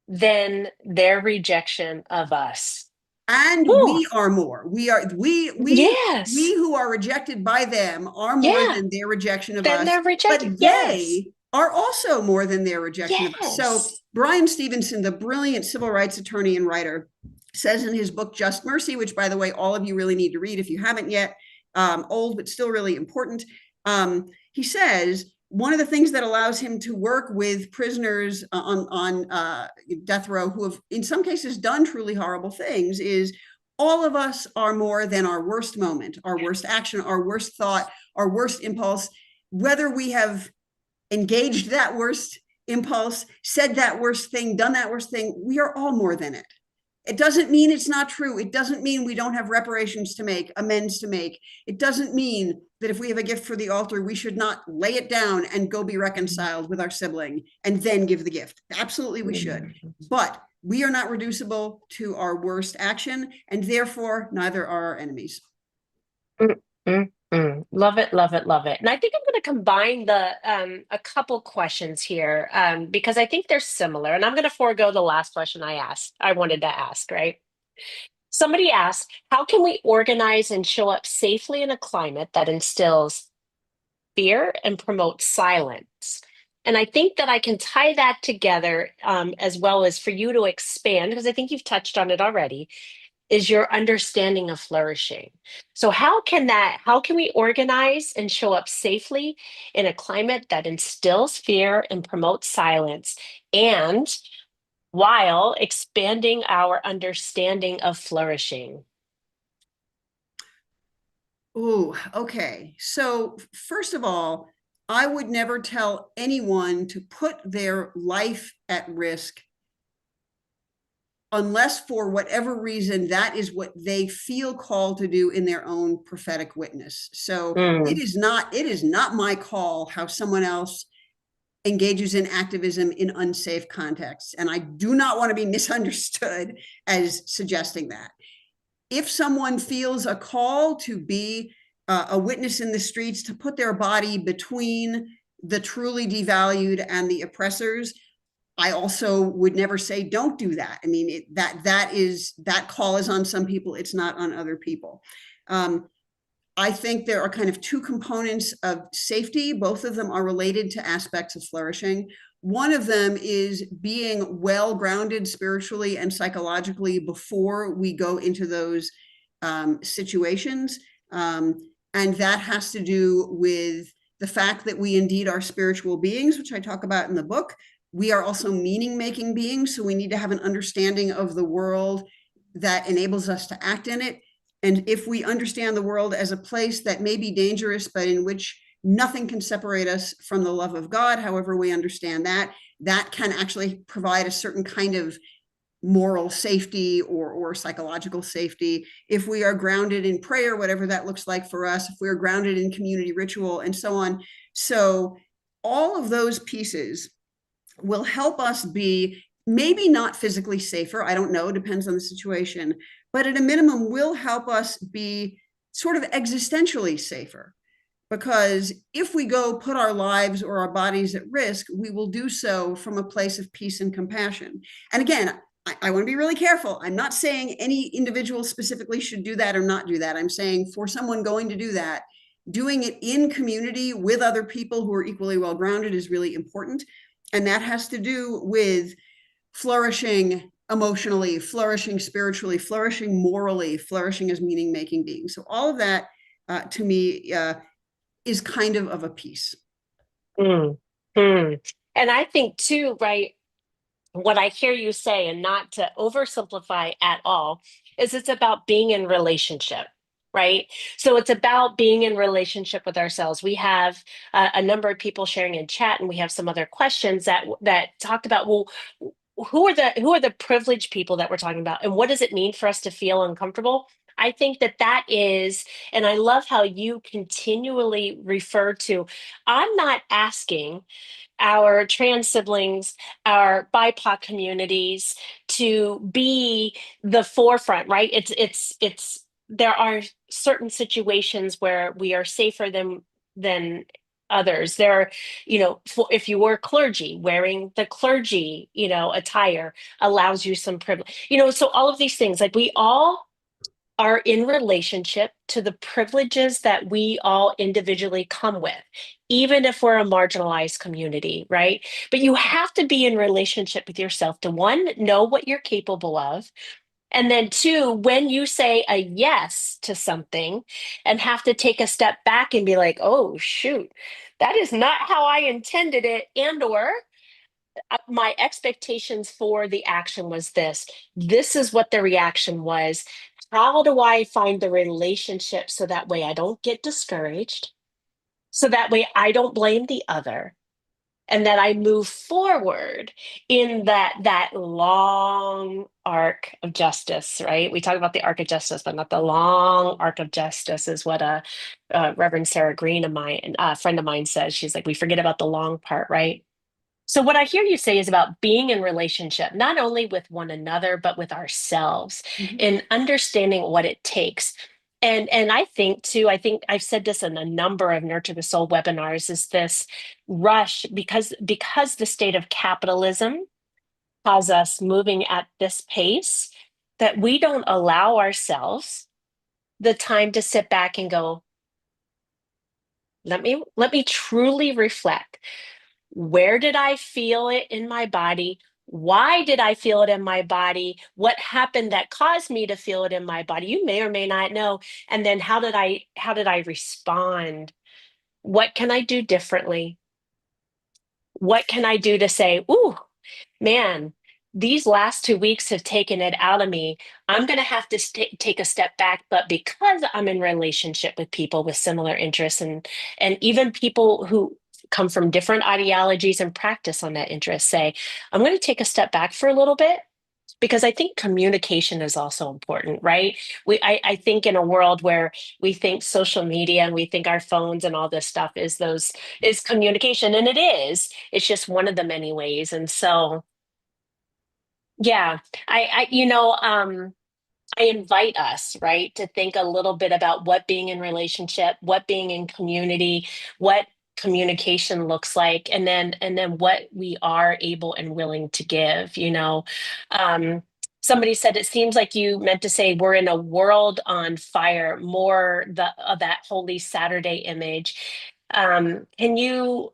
than their rejection of us. And Ooh, we are more. We yes. who are rejected by them are more Yeah. than their rejection of Then us, they're rejected. but Yes. they are also more than their rejection of us. So Yes. Brian Stevenson, the brilliant civil rights attorney and writer, says in his book Just Mercy, which, by the way, all of you really need to read if you haven't yet, old but still really important. He says one of the things that allows him to work with prisoners on death row who have in some cases done truly horrible things is all of us are more than our worst moment, our worst action, our worst thought, our worst impulse. Whether we have engaged that worst impulse, said that worst thing, done that worst thing, we are all more than it. It doesn't mean it's not true. It doesn't mean we don't have reparations to make, amends to make. It doesn't mean that if we have a gift for the altar, we should not lay it down and go be reconciled with our sibling and then give the gift. Absolutely, we should. But we are not reducible to our worst action, and therefore neither are our enemies. Mm, mm, mm. Love it, love it, love it. And I think I'm going to combine a couple questions here, because I think they're similar. And I'm going to forego the last question I wanted to ask, right? Somebody asked, how can we organize and show up safely in a climate that instills fear and promotes silence? And I think that I can tie that together, as well as for you to expand, because I think you've touched on it already, is your understanding of flourishing. So how can we organize and show up safely in a climate that instills fear and promotes silence, and while expanding our understanding of flourishing? Oh, okay. So first of all, I would never tell anyone to put their life at risk unless for whatever reason that is what they feel called to do in their own prophetic witness. So Mm, it is not my call how someone else engages in activism in unsafe contexts. And I do not want to be misunderstood as suggesting that. If someone feels a call to be a witness in the streets, to put their body between the truly devalued and the oppressors, I also would never say don't do that. I mean, that call is on some people, it's not on other people. I think there are kind of two components of safety. Both of them are related to aspects of flourishing. One of them is being well grounded spiritually and psychologically before we go into those situations. And that has to do with the fact that we indeed are spiritual beings, which I talk about in the book. We are also meaning-making beings, so we need to have an understanding of the world that enables us to act in it. And if we understand the world as a place that may be dangerous, but in which Nothing can separate us from the love of God, however we understand that. That can actually provide a certain kind of moral safety or psychological safety. If we are grounded in prayer, whatever that looks like for us, if we're grounded in community ritual and so on. So all of those pieces will help us be maybe not physically safer. I don't know, depends on the situation, but at a minimum will help us be sort of existentially safer. Because if we go put our lives or our bodies at risk, we will do so from a place of peace and compassion. And again, I want to be really careful. I'm not saying any individual specifically should do that or not do that. I'm saying for someone going to do that, doing it in community with other people who are equally well grounded is really important. And that has to do with flourishing emotionally, flourishing spiritually, flourishing morally, flourishing as meaning making beings. So all of that to me is kind of a piece. Mm, mm. And I think too, right, what I hear you say, and not to oversimplify at all, is it's about being in relationship, right? So it's about being in relationship with ourselves. We have a number of people sharing in chat, and we have some other questions that talked about, well, who are the privileged people that we're talking about, and what does it mean for us to feel uncomfortable? I think that is, and I love how you continually refer to, I'm not asking our trans siblings, our BIPOC communities to be the forefront, right? It's there are certain situations where we are safer than others. There are, if you were clergy, wearing the clergy, attire allows you some privilege. So all of these things, like we all are in relationship to the privileges that we all individually come with, even if we're a marginalized community, right? But you have to be in relationship with yourself to one, know what you're capable of. And then two, when you say a yes to something and have to take a step back and be like, oh, shoot, that is not how I intended it. And or my expectations for the action was this. This is what the reaction was. How do I find the relationship so that way I don't get discouraged? So that way I don't blame the other. And that I move forward in that long arc of justice, right? We talk about the arc of justice, but not the long arc of justice is what Reverend Sarah Green, a friend of mine, says. She's like, we forget about the long part, right? So what I hear you say is about being in relationship, not only with one another, but with ourselves, Mhm. and understanding what it takes. And I think too, I think I've said this in a number of Nurture the Soul webinars, is this rush because the state of capitalism has us moving at this pace, that we don't allow ourselves the time to sit back and go, let me truly reflect. Where did I feel it in my body? Why did I feel it in my body? What happened that caused me to feel it in my body? You may or may not know. And then how did I respond? What can I do differently? What can I do to say, ooh, man, these last 2 weeks have taken it out of me. I'm going to have to take a step back. But because I'm in relationship with people with similar interests, and even people who come from different ideologies and practice on that interest, say, I'm going to take a step back for a little bit. Because I think communication is also important, right? I think in a world where we think social media and we think our phones and all this stuff is communication, and it is. It's just one of the many ways. And so, yeah, I invite us, right, to think a little bit about what being in relationship, what being in community, what communication looks like, and then what we are able and willing to give. Um, somebody said it seems like you meant to say we're in a world on fire, more the of that Holy Saturday image. Can you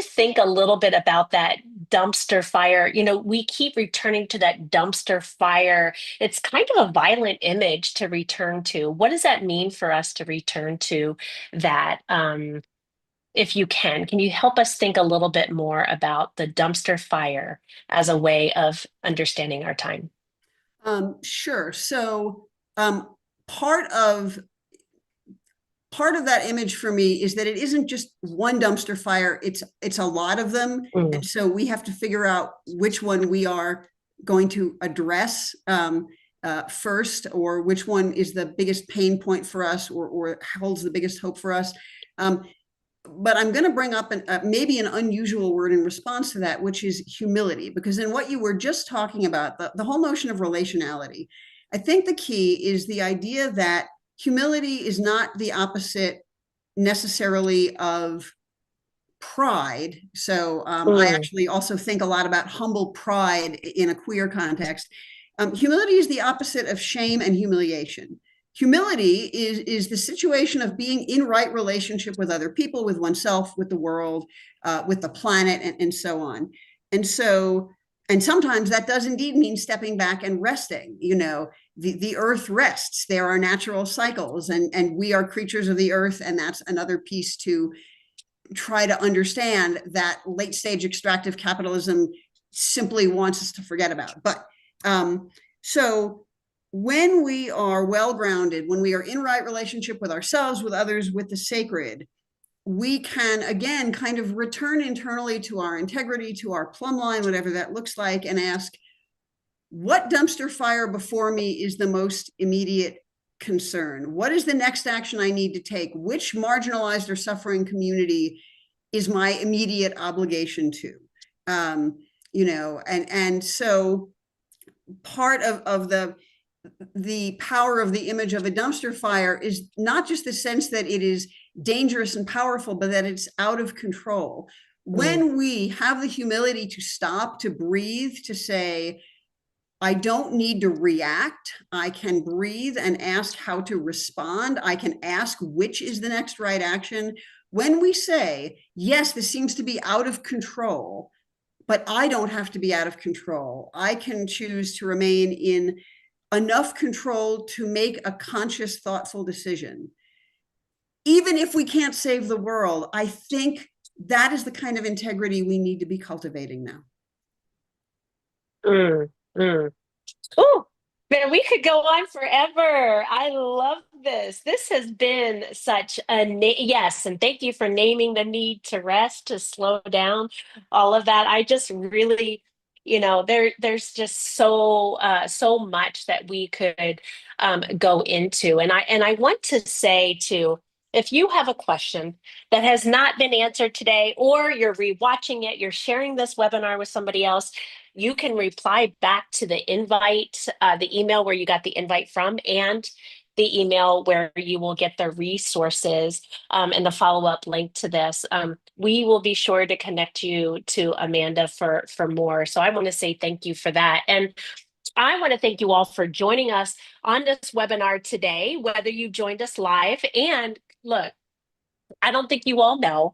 think a little bit about that dumpster fire? We keep returning to that dumpster fire. It's kind of a violent image to return to. What does that mean for us to return to that? If you can you help us think a little bit more about the dumpster fire as a way of understanding our time? Sure. So part of part of that image for me is that it isn't just one dumpster fire, it's a lot of them. Mm, And so we have to figure out which one we are going to address first, or which one is the biggest pain point for us, or holds the biggest hope for us. But I'm going to bring up maybe an unusual word in response to that, which is humility, because in what you were just talking about, the whole notion of relationality, I think the key is the idea that humility is not the opposite necessarily of pride. So I mm, actually also think a lot about humble pride in a queer context. Humility is the opposite of shame and humiliation. Humility is the situation of being in right relationship with other people, with oneself, with the world, with the planet, and so on. And so, and sometimes that does indeed mean stepping back and resting. You know, the earth rests. There are natural cycles, and we are creatures of the earth, and that's another piece to try to understand that late stage extractive capitalism simply wants us to forget about. But so when we are well grounded, when we are in right relationship with ourselves, with others, with the sacred, we can again kind of return internally to our integrity, to our plumb line, whatever that looks like, and ask, what dumpster fire before me is the most immediate concern? What is the next action I need to take? Which marginalized or suffering community is my immediate obligation to? You know, and so part of the power of the image of a dumpster fire is not just the sense that it is dangerous and powerful, but that it's out of control. mm, When we have the humility to stop, to breathe, to say, I don't need to react. I can breathe and ask how to respond. I can ask which is the next right action. When we say, yes, this seems to be out of control, but I don't have to be out of control. I can choose to remain in enough control to make a conscious, thoughtful decision. Even if we can't save the world, I think that is the kind of integrity we need to be cultivating now. mm, mm. Oh, man, we could go on forever. I love this. This has been such a yes, and thank you for naming the need to rest, to slow down, all of that. I just really, there's just so much that we could go into. And I want to say too, if you have a question that has not been answered today, or you're rewatching it, you're sharing this webinar with somebody else, you can reply back to the invite, the email where you got the invite from, and the email where you will get the resources and the follow-up link to this. We will be sure to connect you to Amanda for more. So I want to say thank you for that. And I want to thank you all for joining us on this webinar today, whether you joined us live. And look, I don't think you all know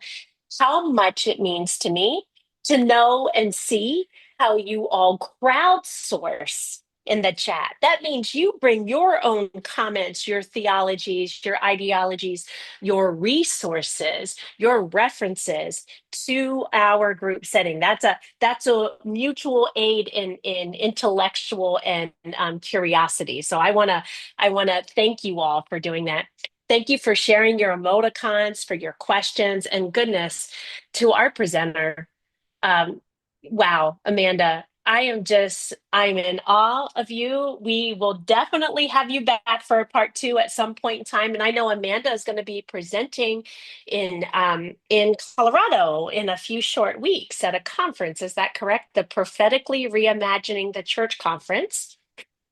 how much it means to me to know and see how you all crowdsource in the chat. That means you bring your own comments, your theologies, your ideologies, your resources, your references to our group setting. That's a mutual aid in intellectual and curiosity. So I wanna thank you all for doing that. Thank you for sharing your emoticons, for your questions, and goodness, to our presenter. Um, wow, Amanda, I'm in awe of you. We will definitely have you back for a part two at some point in time. And I know Amanda is going to be presenting in Colorado in a few short weeks at a conference. Is that correct? The Prophetically Reimagining the Church Conference.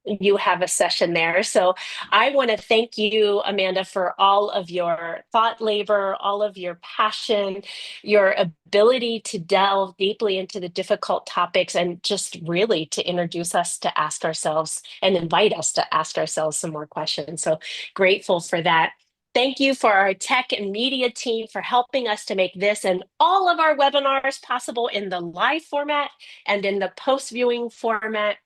You have a session there. So I want to thank you, Amanda, for all of your thought labor, all of your passion, your ability to delve deeply into the difficult topics, and just really to introduce us to ask ourselves and invite us to ask ourselves some more questions. So grateful for that. Thank you for our tech and media team for helping us to make this and all of our webinars possible in the live format and in the post viewing format.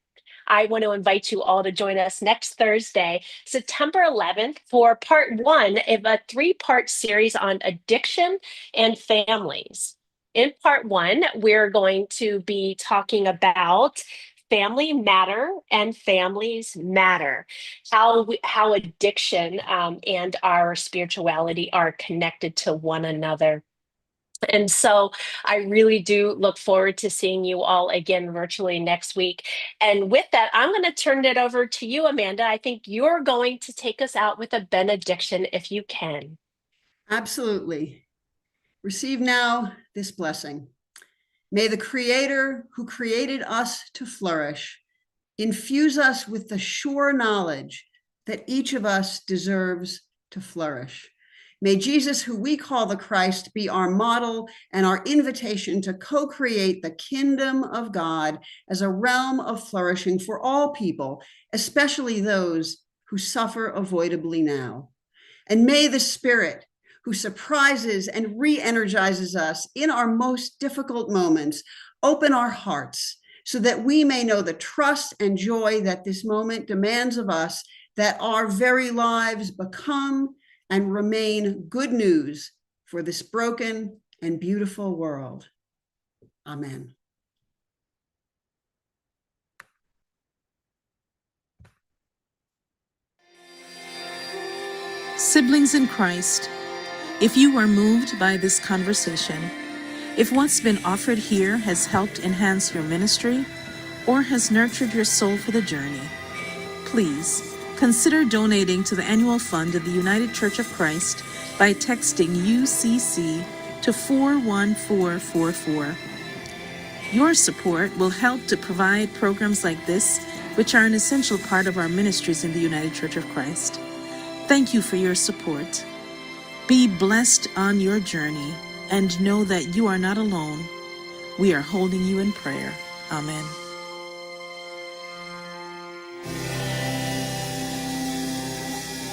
I want to invite you all to join us next Thursday, September 11th, for part one of a three-part series on addiction and families. In part one, we're going to be talking about family matter and families matter. How addiction and our spirituality are connected to one another. And so I really do look forward to seeing you all again virtually next week. And with that, I'm going to turn it over to you, Amanda. I think you're going to take us out with a benediction if you can. Absolutely. Receive now this blessing. May the Creator who created us to flourish infuse us with the sure knowledge that each of us deserves to flourish. May Jesus, who we call the Christ, be our model and our invitation to co-create the kingdom of God as a realm of flourishing for all people, especially those who suffer avoidably now. And may the Spirit, who surprises and re-energizes us in our most difficult moments, open our hearts so that we may know the trust and joy that this moment demands of us, that our very lives become and remain good news for this broken and beautiful world. Amen. Siblings in Christ, if you are moved by this conversation, if what's been offered here has helped enhance your ministry or has nurtured your soul for the journey, please consider donating to the annual fund of the United Church of Christ by texting UCC to 41444. Your support will help to provide programs like this, which are an essential part of our ministries in the United Church of Christ. Thank you for your support. Be blessed on your journey and know that you are not alone. We are holding you in prayer. Amen.